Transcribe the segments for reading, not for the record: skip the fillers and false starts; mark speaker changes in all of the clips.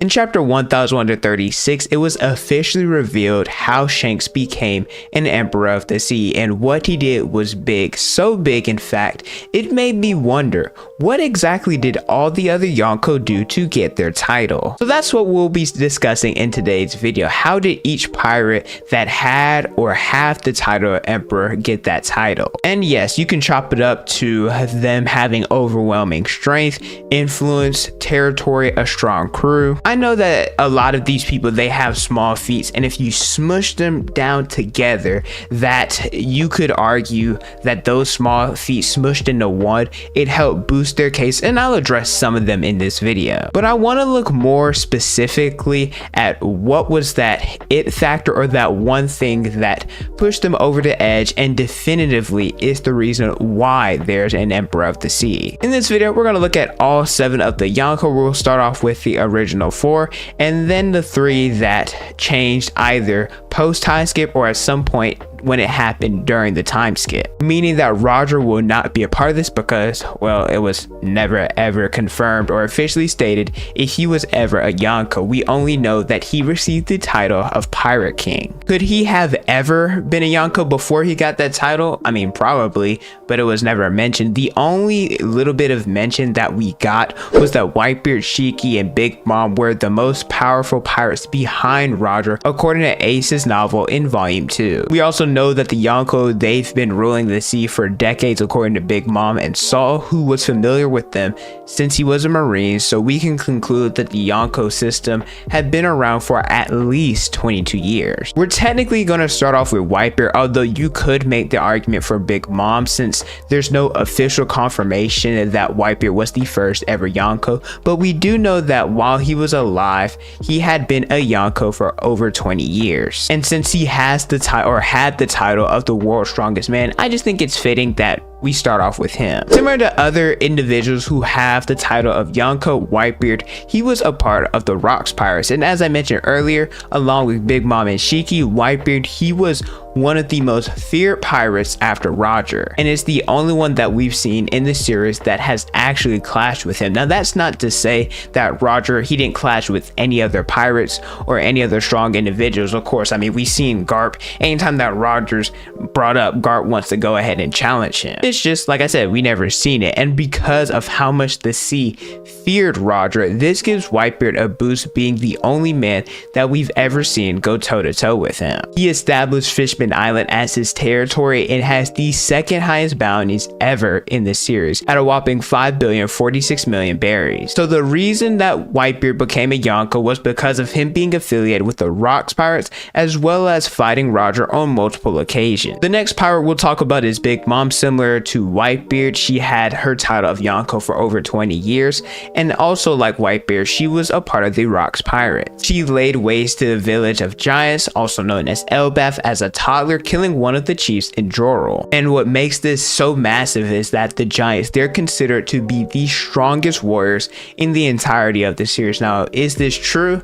Speaker 1: In chapter 1136, it was officially revealed how Shanks became an Emperor of the Sea, and what he did was big, so big in fact, it made me wonder, what exactly did all the other yonko do to get their title? So that's what we'll be discussing in today's video. How did each pirate that had or have the title of Emperor get that title? And yes, you can chop it up to them having overwhelming strength, influence, territory, a strong crew. I know that a lot of these people, they have small feats, and if you smush them down together, that you could argue that those small feats smushed into one, it helped boost their case, and I'll address some of them in this video. But I want to look more specifically at what was that it factor, or that one thing that pushed them over the edge and definitively is the reason why there's an Emperor of the Sea. In this video, we're going to look at all 7 of the yonko. We'll start off with the original 4, and then the 3 that changed either post time skip or at some point when it happened during the time skip, meaning that Roger will not be a part of this because, well, it was never ever confirmed or officially stated if he was ever a yonko. We only know that he received the title of Pirate King. Could he have ever been a yonko before he got that title? I mean, probably, but it was never mentioned. The only little bit of mention that we got was that Whitebeard, Shiki, and Big Mom were the most powerful pirates behind Roger, according to Ace's novel in volume 2. We also know that the yonko, they've been ruling the sea for decades, according to Big Mom and Saul, who was familiar with them since he was a marine, so we can conclude that the yonko system had been around for at least 22 years. We're technically going to start off with Whitebeard, although you could make the argument for Big Mom since there's no official confirmation that Whitebeard was the first ever yonko, but we do know that while he was alive, he had been a yonko for over 20 years. And since he has the title, or had the title of the world's strongest man, I just think it's fitting that we start off with him. Similar to other individuals who have the title of yonko, Whitebeard, he was a part of the Rocks Pirates, and as I mentioned earlier, along with Big Mom and Shiki, Whitebeard, he was one of the most feared pirates after Roger, and it's the only one that we've seen in the series that has actually clashed with him. Now that's not to say that Roger, he didn't clash with any other pirates or any other strong individuals. Of course, I mean, we've seen Garp. Anytime that Roger's brought up, Garp wants to go ahead and challenge him. It's just, like I said, we never seen it, and because of how much the sea feared Roger, this gives Whitebeard a boost, being the only man that we've ever seen go toe-to-toe with him. He established Fishman Island as his territory and has the second highest bounties ever in the series at a whopping 5,046,000,000 berries. So the reason that Whitebeard became a yonko was because of him being affiliated with the Rocks Pirates, as well as fighting Roger on multiple occasions. The next pirate we'll talk about is Big Mom. Similar to Whitebeard, she had her title of yonko for over 20 years, and also like Whitebeard, she was a part of the Rocks Pirates. She laid waste to the village of giants, also known as Elbaf, as a toddler, killing one of the chiefs in Jorul. And what makes this so massive is that the giants, they're considered to be the strongest warriors in the entirety of the series. Now, is this true?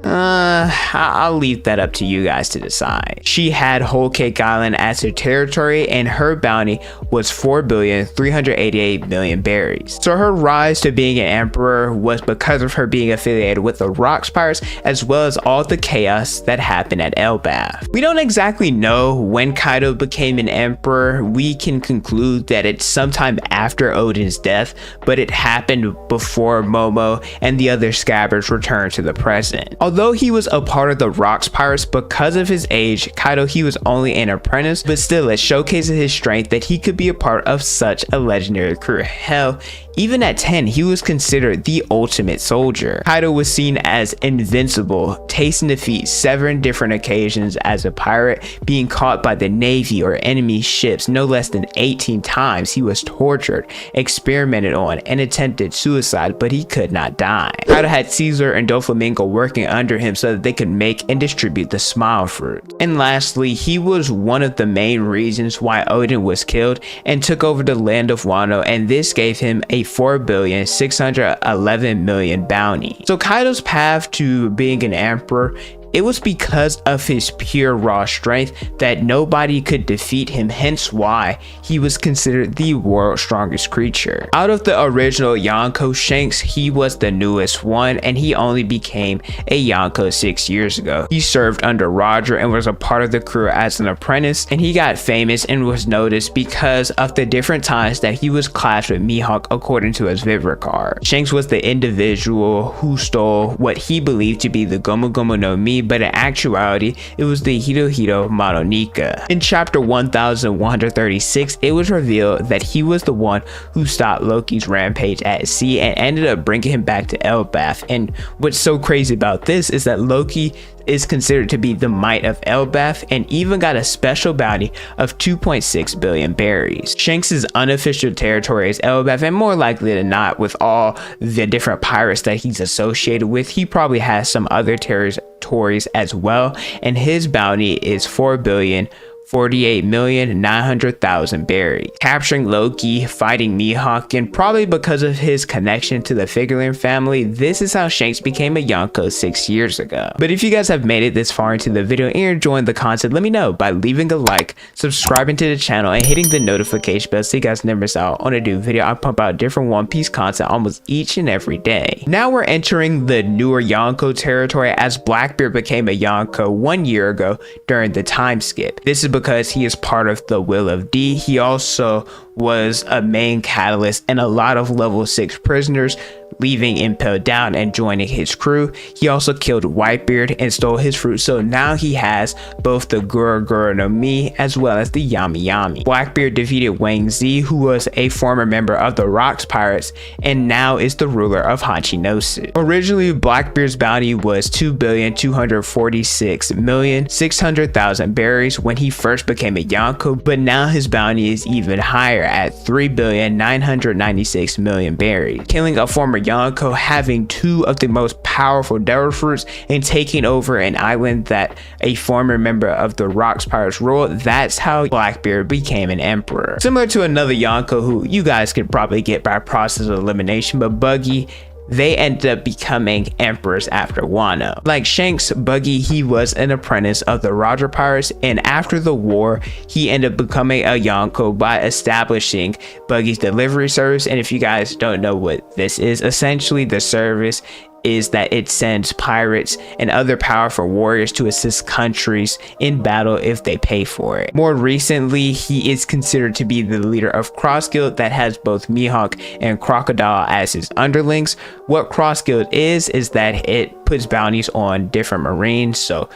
Speaker 1: I'll leave that up to you guys to decide. She had Whole Cake Island as her territory, and her bounty was 4,388,000,000 berries. So her rise to being an emperor was because of her being affiliated with the Rocks Pirates, as well as all the chaos that happened at Elbaf. We don't exactly know when Kaido became an emperor. We can conclude that it's sometime after Odin's death, but it happened before Momo and the other scabbards returned to the present. Although he was a part of the Rocks Pirates, because of his age, Kaido, he was only an apprentice, but still it showcases his strength that he could be a part of such a legendary crew. Hell, even at 10, he was considered the ultimate soldier. Kaido was seen as invincible, tasting defeat 7 different occasions as a pirate, being caught by the Navy or enemy ships no less than 18 times. He was tortured, experimented on, and attempted suicide, but he could not die. Kaido had Caesar and Doflamingo working under him so that they could make and distribute the smile fruit. And lastly, he was one of the main reasons why Odin was killed and took over the land of Wano, and this gave him a 4,611,000,000 bounty. So Kaido's path to being an emperor, it was because of his pure raw strength that nobody could defeat him, hence why he was considered the world's strongest creature. Out of the original Yonko Shanks, he was the newest one, and he only became a Yonko 6 years ago. He served under Roger and was a part of the crew as an apprentice, and he got famous and was noticed because of the different times that he was clashed with Mihawk according to his Vivre card. Shanks was the individual who stole what he believed to be the Gomu Gomu no Mi, but in actuality, it was the Hito Hito Mononika. In chapter 1136, it was revealed that he was the one who stopped Loki's rampage at sea and ended up bringing him back to Elbaf. And what's so crazy about this is that Loki is considered to be the might of Elbaf and even got a special bounty of 2.6 billion berries. Shanks' unofficial territory is Elbaf, and more likely than not, with all the different pirates that he's associated with, he probably has some other territories as well, and his bounty is 4,048,900,000 berries. Capturing Loki, fighting Mihawk, and probably because of his connection to the Figurine family, this is how Shanks became a Yonko 6 years ago. But if you guys have made it this far into the video and you're enjoying the content, let me know by leaving a like, subscribing to the channel, and hitting the notification bell so you guys never miss out on a new video. I pump out different One Piece content almost each and every day. Now we're entering the newer Yonko territory as Blackbeard became a Yonko 1 year ago during the time skip. This is because he is part of the Will of D. He also was a main catalyst and a lot of level 6 prisoners leaving Impel Down and joining his crew. He also killed Whitebeard and stole his fruit, so now he has both the Gura Gura no Mi as well as the Yami Yami. Blackbeard defeated Wang Zi, who was a former member of the Rocks Pirates and now is the ruler of Hachinosu. Originally, Blackbeard's bounty was 2,246,600,000 berries when he first became a Yonko, but now his bounty is even higher at 3,996,000,000 berries. Killing a former Yonko, having 2 of the most powerful devil fruits, and taking over an island that a former member of the Rocks Pirates ruled, that's how Blackbeard became an emperor. Similar to another Yonko who you guys could probably get by process of elimination, but Buggy, they ended up becoming emperors after Wano. Like Shanks, Buggy, he was an apprentice of the Roger Pirates, and after the war, he ended up becoming a Yonko by establishing Buggy's delivery service. And if you guys don't know what this is, essentially the service is that it sends pirates and other powerful warriors to assist countries in battle if they pay for it. More recently, he is considered to be the leader of Cross Guild that has both Mihawk and Crocodile as his underlings. What Cross Guild is that it puts bounties on different marines, so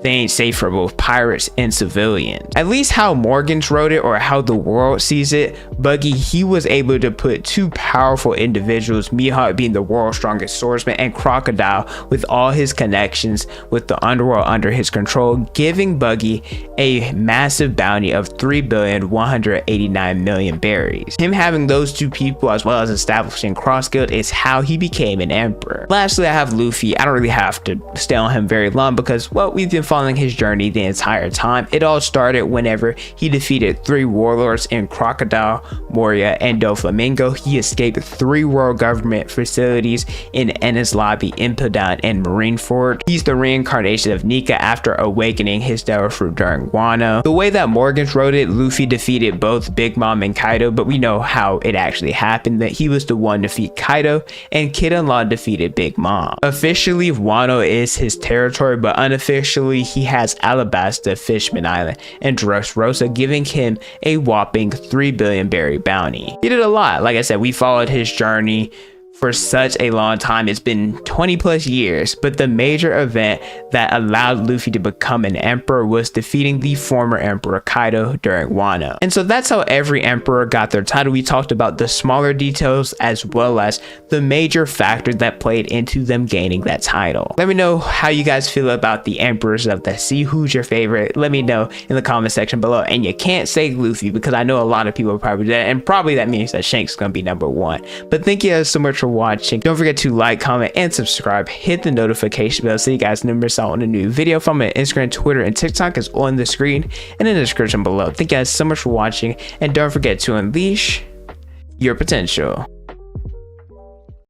Speaker 1: they ain't safe for both pirates and civilians. At least how Morgans wrote it, or how the world sees it, Buggy, he was able to put 2 powerful individuals, Mihawk being the world's strongest swordsman and Crocodile with all his connections with the underworld under his control, giving Buggy a massive bounty of 3,189,000,000 berries. Him having those 2 people as well as establishing Cross Guild is how he became an emperor. Lastly, I have Luffy. I don't really have to stay on him very long because, well, we've been following his journey the entire time. It all started whenever he defeated 3 warlords in Crocodile, Moria, and Doflamingo. He escaped 3 world government facilities in Ennis Lobby, Impel Down, and Marineford. He's the reincarnation of Nika after awakening his devil fruit during Wano. The way that Morgans wrote it, Luffy defeated both Big Mom and Kaido, but we know how it actually happened, that he was the one to defeat Kaido and Kid and Law defeated Big Mom. Officially, Wano is his territory, but unofficially, he has Alabasta, Fishman Island, and Dressrosa, giving him a whopping 3 billion berry bounty. He did a lot. Like I said, we followed his journey for such a long time. It's been 20 plus years, but the major event that allowed Luffy to become an emperor was defeating the former emperor Kaido during Wano. And so that's how every emperor got their title. We talked about the smaller details as well as the major factors that played into them gaining that title. Let me know how you guys feel about the emperors of the sea. Who's your favorite? Let me know in the comment section below. And you can't say Luffy because I know a lot of people are probably that, and probably that means that Shanks is gonna be #1. But thank you guys so much for watching. Don't forget to like, comment, and subscribe. Hit the notification bell so you guys never miss out on a new video. From my Instagram, Twitter, and TikTok is on the screen and in the description below. Thank you guys so much for watching, and don't forget to unleash your potential.